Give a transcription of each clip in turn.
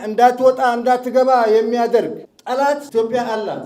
እንዳትወጣ እንዳትገባ የሚያደርግ ጠላት ኢትዮጵያ አላት።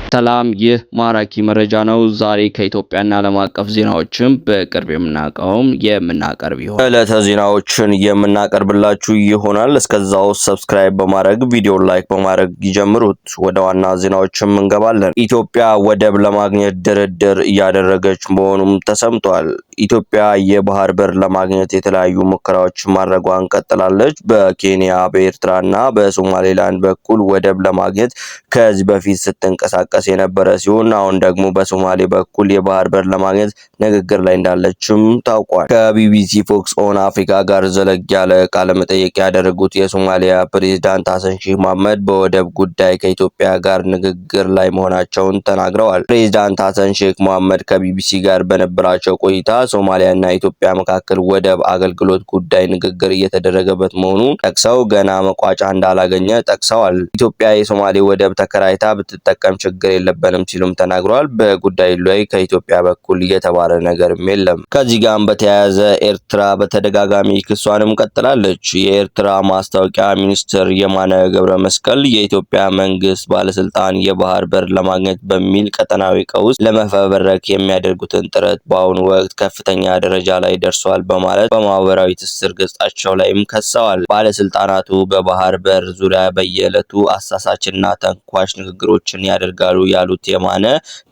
ሰላም፣ ይህ ማራኪ መረጃ ነው። ዛሬ ከኢትዮጵያና ዓለም አቀፍ ዜናዎችን በቅርብ የምናቀርብ ይሆናል። ዕለተ ዜናዎችን የምናቀርብላችሁ ይሆናል። እስከዛው ሰብስክራይብ በማድረግ ቪዲዮን ላይክ በማድረግ ይጀምሩት። ወደ ዋና ዜናዎችም እንገባለን። ኢትዮጵያ ወደብ ለማግኘት ድርድር እያደረገች መሆኑም ተሰምቷል። ኢትዮጵያ የባህር በር ለማግኘት የተለያዩ ሙከራዎችን ማድረጓን ቀጥላለች። በኬንያ በኤርትራና በሶማሌላንድ በኩል ወደብ ለማግኘት ከዚህ በፊት ስትንቀሳቀስ የነበረ ሲሆን አሁን ደግሞ በሶማሌ በኩል የባህር በር ለማግኘት ንግግር ላይ እንዳለችም ታውቋል። ከቢቢሲ ፎክስ ኦን አፍሪካ ጋር ዘለግ ያለ ቃለ መጠይቅ ያደረጉት የሶማሊያ ፕሬዝዳንት ሐሰን ሼህ መሐመድ በወደብ ጉዳይ ከኢትዮጵያ ጋር ንግግር ላይ መሆናቸውን ተናግረዋል። ፕሬዝዳንት ሐሰን ሼህ መሐመድ ከቢቢሲ ጋር በነበራቸው ቆይታ ሶማሊያና ኢትዮጵያ መካከል ወደብ አገልግሎት ጉዳይ ንግግር እየተደረገበት መሆኑን ጠቅሰው ገና መቋጫ እንዳላገኘ ጠቅሰዋል። ኢትዮጵያ የሶማሌ ወደብ ተከራይታ ብትጠቀም ችግር የለብንም ሲሉም ተናግረዋል። በጉዳዩ ላይ ከኢትዮጵያ በኩል የተባለ ነገርም የለም። ከዚህ ጋር በተያያዘ ኤርትራ በተደጋጋሚ ክሷንም ቀጥላለች። የኤርትራ ማስታወቂያ ሚኒስትር የማነ ገብረ መስቀል የኢትዮጵያ መንግስት ባለስልጣን የባህር በር ለማግኘት በሚል ቀጠናዊ ቀውስ ለመፈበረክ የሚያደርጉትን ጥረት በአሁኑ ወቅት ከፍተኛ ደረጃ ላይ ደርሷል በማለት በማህበራዊ ትስስር ገጻቸው ላይም ከሰዋል። ባለስልጣናቱ በባህር በር ዙሪያ በየዕለቱ አሳሳችና ተንኳሽ ንግግሮችን ያደርጋሉ ያሉት የማነ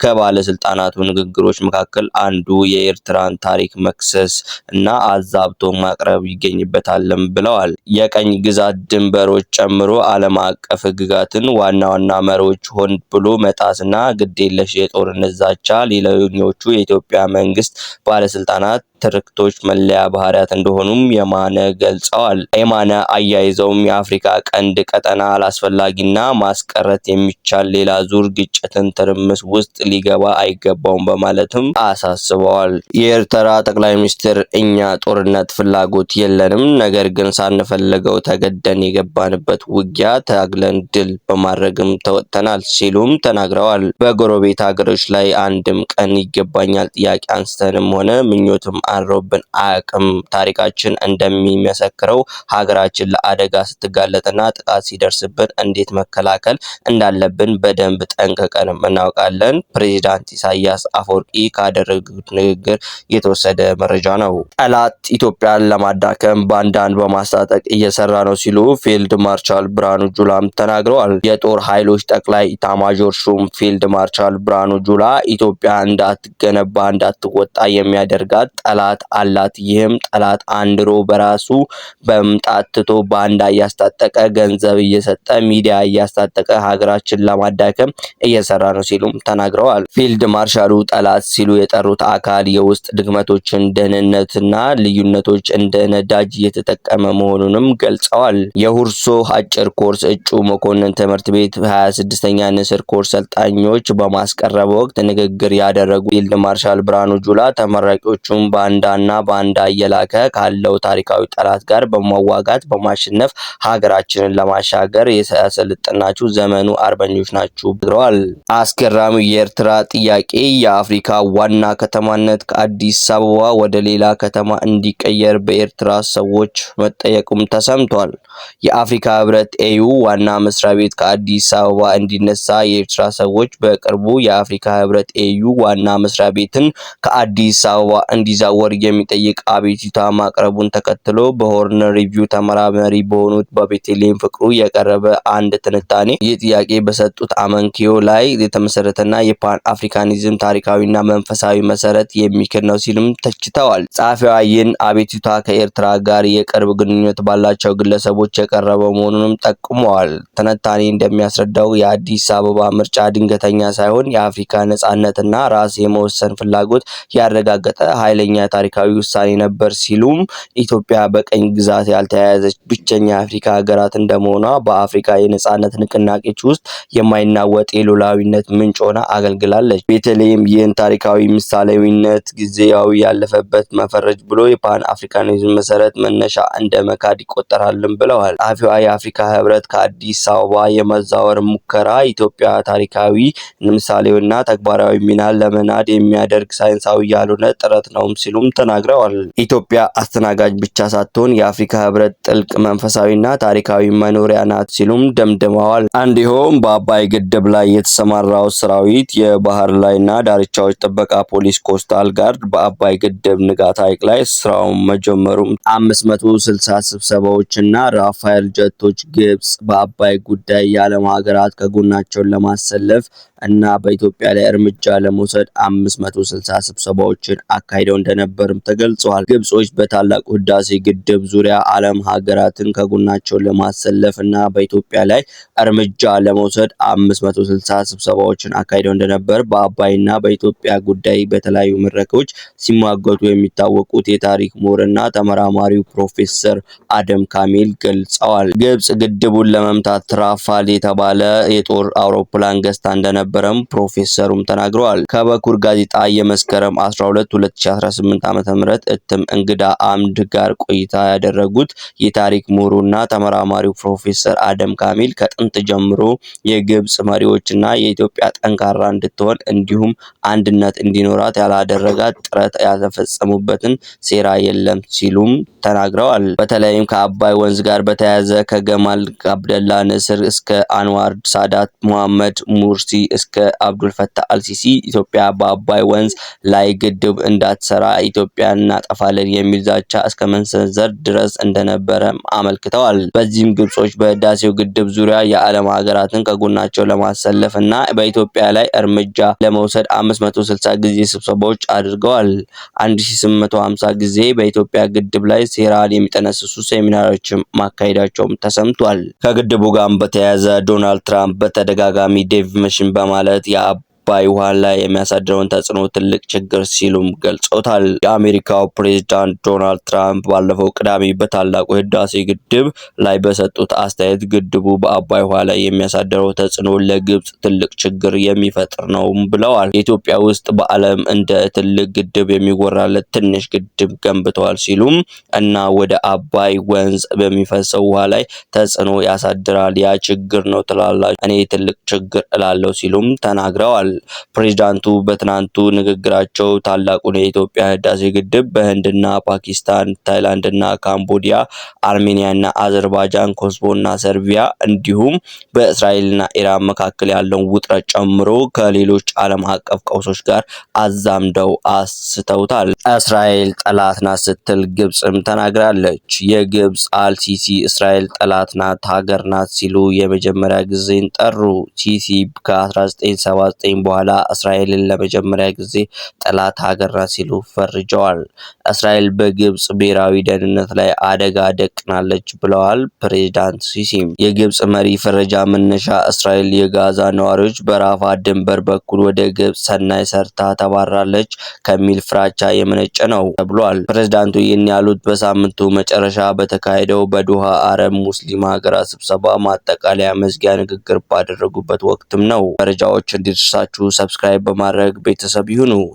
ከባለስልጣናቱ ንግግሮች መካከል አንዱ የኤርትራን ታሪክ መክሰስ እና አዛብቶ ማቅረብ ይገኝበታልም ብለዋል። የቀኝ ግዛት ድንበሮች ጨምሮ ዓለም አቀፍ ህግጋትን ዋና ዋና መሪዎች ሆን ብሎ መጣስና ግዴለሽ የጦርነት ዛቻ ሌላኞቹ የኢትዮጵያ መንግስት ባለስልጣናት ትርክቶች መለያ ባህሪያት እንደሆኑም የማነ ገልጸዋል። የማነ አያይዘውም የአፍሪካ ቀንድ ቀጠና አላስፈላጊና ማስቀረት የሚቻል ሌላ ዙር ግጭትን ትርምስ ውስጥ ሊገባ አይገባውም በማለትም አሳስበዋል። የኤርትራ ጠቅላይ ሚኒስትር እኛ ጦርነት ፍላጎት የለንም፣ ነገር ግን ሳንፈልገው ተገደን የገባንበት ውጊያ ታግለን ድል በማድረግም ተወጥተናል ሲሉም ተናግረዋል። በጎረቤት ሀገሮች ላይ አንድም ቀን ይገባኛል ጥያቄ አንስተንም ሆነ ምኞትም አሮብን አያውቅም። ታሪካችን እንደሚመሰክረው ሀገራችን ለአደጋ ስትጋለጥና ጥቃት ሲደርስብን እንዴት መከላከል እንዳለብን በደንብ ጠንቅቀን እናውቃለን። ፕሬዝዳንት ኢሳያስ አፈወርቂ ካደረጉት ንግግር የተወሰደ መረጃ ነው። ጠላት ኢትዮጵያን ለማዳከም ባንዳን በማስታጠቅ እየሰራ ነው ሲሉ ፊልድ ማርሻል ብርሃኑ ጁላም ተናግረዋል። የጦር ኃይሎች ጠቅላይ ኢታማዦር ሹም ፊልድ ማርሻል ብርሃኑ ጁላ ኢትዮጵያ እንዳትገነባ እንዳትወጣ የሚያደርጋት ጠላት አላት። ይህም ጠላት አንድሮ በራሱ በመምጣት ትቶ ባንዳ እያስታጠቀ ገንዘብ እየሰጠ ሚዲያ እያስታጠቀ ሀገራችን ለማዳከም እየሰራ ነው ሲሉም ተናግረዋል። ፊልድ ማርሻሉ ጠላት ሲሉ የጠሩት አካል የውስጥ ድክመቶችን፣ ደህንነትና ልዩነቶች እንደ ነዳጅ እየተጠቀመ መሆኑንም ገልጸዋል። የሁርሶ አጭር ኮርስ እጩ መኮንን ትምህርት ቤት 26ኛ ንስር ኮርስ ሰልጣኞች በማስቀረብ ወቅት ንግግር ያደረጉ ፊልድ ማርሻል ብርሃኑ ጁላ ተመራቂዎቹም ባንዳና ባንዳ እየላከ ካለው ታሪካዊ ጠላት ጋር በመዋጋት በማሸነፍ ሀገራችንን ለማሻገር ያሰለጠናችሁ ዘመኑ አርበኞች ናችሁ ብለዋል። አስገራሚው የኤርትራ ጥያቄ የአፍሪካ ዋና ከተማነት ከአዲስ አበባ ወደ ሌላ ከተማ እንዲቀየር በኤርትራ ሰዎች መጠየቁም ተሰምቷል። የአፍሪካ ህብረት ኤዩ ዋና መስሪያ ቤት ከአዲስ አበባ እንዲነሳ የኤርትራ ሰዎች በቅርቡ የአፍሪካ ህብረት ኤዩ ዋና መስሪያ ቤትን ከአዲስ አበባ እንዲዛወር የሚጠይቅ አቤቱታ ማቅረቡን ተከትሎ በሆርን ሪቪው ተመራማሪ በሆኑት በቤተልሔም ፍቅሩ የቀረበ አንድ ትንታኔ ይህ ጥያቄ በሰጡት አመንኪዮ ላይ የተመሰረተና የፓን አፍሪካኒዝም ታሪካዊና መንፈሳዊ መሰረት የሚክድ ነው ሲሉም ተችተዋል። ጸሐፊዋ ይህን አቤቱታ ከኤርትራ ጋር የቅርብ ግንኙነት ባላቸው ግለሰቦች የቀረበ መሆኑንም ጠቁመዋል። ትንታኔ እንደሚያስረዳው የአዲስ አበባ ምርጫ ድንገተኛ ሳይሆን የአፍሪካ ነጻነትና ራስ የመወሰን ፍላጎት ያረጋገጠ ያረጋገጠ ኃይለኛ ታሪካዊ ውሳኔ ነበር ሲሉም ኢትዮጵያ በቀኝ ግዛት ያልተያያዘች ብቸኛ የአፍሪካ ሀገራት እንደመሆኗ በአፍሪካ የነጻነት ንቅናቄዎች ውስጥ የማይናወጥ የሉዓላዊነት ምንጭ ሆና አገልግላለች። በተለይም ይህን ታሪካዊ ምሳሌያዊነት ጊዜያዊ ያለፈበት መፈረጅ ብሎ የፓን አፍሪካኒዝም መሰረት መነሻ እንደ መካድ ይቆጠራልም ብለዋል። ጸሐፊዋ የአፍሪካ ህብረት ከአዲስ አበባ የመዛወር ሙከራ ኢትዮጵያ ታሪካዊ ምሳሌውና ተግባራዊ ሚናን ለመናድ የሚያደርግ ሳይንሳዊ ያልሆነ ጥረት ነው ሲሉም ተናግረዋል። ኢትዮጵያ አስተናጋጅ ብቻ ሳትሆን የአፍሪካ ህብረት ጥልቅ መንፈሳዊና ታሪካዊ መኖሪያ ናት ሲሉም ደምድመዋል። እንዲሁም በአባይ ግድብ ላይ የተሰማራው ሰራዊት የባህር ላይና ዳርቻዎች ጥበቃ ፖሊስ ኮስታል ጋርድ በአባይ ግድብ ንጋት ሐይቅ ላይ ስራውን መጀመሩም 560 ስብሰባዎችና ራፋኤል ጀቶች ግብጽ በአባይ ጉዳይ የዓለም ሀገራት ከጎናቸውን ለማሰለፍ እና በኢትዮጵያ ላይ እርምጃ ለመውሰድ 560 ስብሰባዎችን አካሂደው እንደነበርም ተገልጿል። ግብጾች በታላቁ ህዳሴ ግድብ ዙሪያ ዓለም ሀገራትን ከጎናቸው ለማሰለፍ እና በኢትዮጵያ ላይ እርምጃ ለመውሰድ 560 ስብሰባዎችን አካሂደው እንደነበር በአባይና በኢትዮጵያ ጉዳይ በተለያዩ መድረኮች ሲሟገቱ የሚታወቁት የታሪክ ምሁርና ተመራማሪው ፕሮፌሰር አደም ካሚል ገልጸዋል። ግብጽ ግድቡን ለመምታት ራፋል የተባለ የጦር አውሮፕላን ገዝታ እንደነበረም ፕሮፌሰሩም ተናግረዋል። ከበኩር ጋዜጣ የመስከረም 12 2018 ዓ.ም እትም እንግዳ አምድ ጋር ቆይታ ያደረጉት የታሪክ ምሁሩና ተመራማሪው ፕሮፌሰር አደም ካሚል ከጥንት ጀምሮ የግብጽ መሪዎችና የኢትዮጵያ ጠንካራ እንድትሆን እንዲሁም አንድነት እንዲኖራት ያላደረጋት ጥረት ያልፈጸሙበትን ሴራ የለም ሲሉም ተናግረዋል። በተለይም ከአባይ ወንዝ ጋር በተያያዘ ከገማል አብደላ ንስር እስከ አንዋር ሳዳት ሙሐመድ ሙርሲ እስከ አብዱል ፈታህ አልሲሲ ኢትዮጵያ በአባይ ወንዝ ላይ ግድብ እንዳትሰራ ኢትዮጵያን እናጠፋለን የሚል ዛቻ እስከ መንሰንዘር ድረስ እንደነበረ አመልክተዋል። በዚህም ግብጾች በህዳሴው ግድብ ዙሪያ የዓለም ሀገራትን ከጎናቸው ለማሰለፍ እና በኢትዮጵያ ላይ እርምጃ ለመውሰድ 560 ጊዜ ስብሰባዎች አድርገዋል። 1850 ጊዜ በኢትዮጵያ ግድብ ላይ ሴራን የሚጠነስሱ ሴሚናሮችም ማካሄዳቸውም ተሰምቷል። ከግድቡ ጋር በተያያዘ ዶናልድ ትራምፕ በተደጋጋሚ ዴፍሜሽን በማለት የአባይ ውሃ ላይ የሚያሳድረውን ተጽዕኖ ትልቅ ችግር ሲሉም ገልጾታል። የአሜሪካው ፕሬዝዳንት ዶናልድ ትራምፕ ባለፈው ቅዳሜ በታላቁ ህዳሴ ግድብ ላይ በሰጡት አስተያየት ግድቡ በአባይ ውሃ ላይ የሚያሳድረው ተጽዕኖ ለግብጽ ትልቅ ችግር የሚፈጥር ነው ብለዋል። ኢትዮጵያ ውስጥ በዓለም እንደ ትልቅ ግድብ የሚወራለት ትንሽ ግድብ ገንብተዋል ሲሉም እና ወደ አባይ ወንዝ በሚፈሰው ውሃ ላይ ተጽዕኖ ያሳድራል። ያ ችግር ነው ትላላችሁ፣ እኔ ትልቅ ችግር እላለሁ ሲሉም ተናግረዋል። ፕሬዝዳንቱ በትናንቱ ንግግራቸው ታላቁን የኢትዮጵያ ህዳሴ ግድብ በህንድና ፓኪስታን፣ ታይላንድና ካምቦዲያ፣ አርሜኒያና አዘርባይጃን፣ ኮሶቮና ሰርቢያ እንዲሁም በእስራኤልና ኢራን መካከል ያለውን ውጥረት ጨምሮ ከሌሎች ዓለም አቀፍ ቀውሶች ጋር አዛምደው አስተውታል። እስራኤል ጠላት ናት ስትል ግብጽም ተናግራለች። የግብጽ አልሲሲ እስራኤል ጠላት ናት ሀገር ናት ሲሉ የመጀመሪያ ጊዜን ጠሩ። ሲሲ ከ1979 በኋላ እስራኤልን ለመጀመሪያ ጊዜ ጠላት ሀገር ናት ሲሉ ፈርጀዋል። እስራኤል በግብጽ ብሔራዊ ደህንነት ላይ አደጋ ደቅናለች ብለዋል ፕሬዝዳንት ሲሲ። የግብጽ መሪ ፈረጃ መነሻ እስራኤል የጋዛ ነዋሪዎች በራፋ ድንበር በኩል ወደ ግብጽ ሰናይ ሰርታ ተባራለች ከሚል ፍራቻ የመነጨ ነው ተብሏል። ፕሬዝዳንቱ ይህን ያሉት በሳምንቱ መጨረሻ በተካሄደው በዶሃ አረብ ሙስሊም ሀገራት ስብሰባ ማጠቃለያ መዝጊያ ንግግር ባደረጉበት ወቅትም ነው። መረጃዎች እንዲደርሳችሁ ሰብስክራይብ በማድረግ ቤተሰብ ይሁኑ።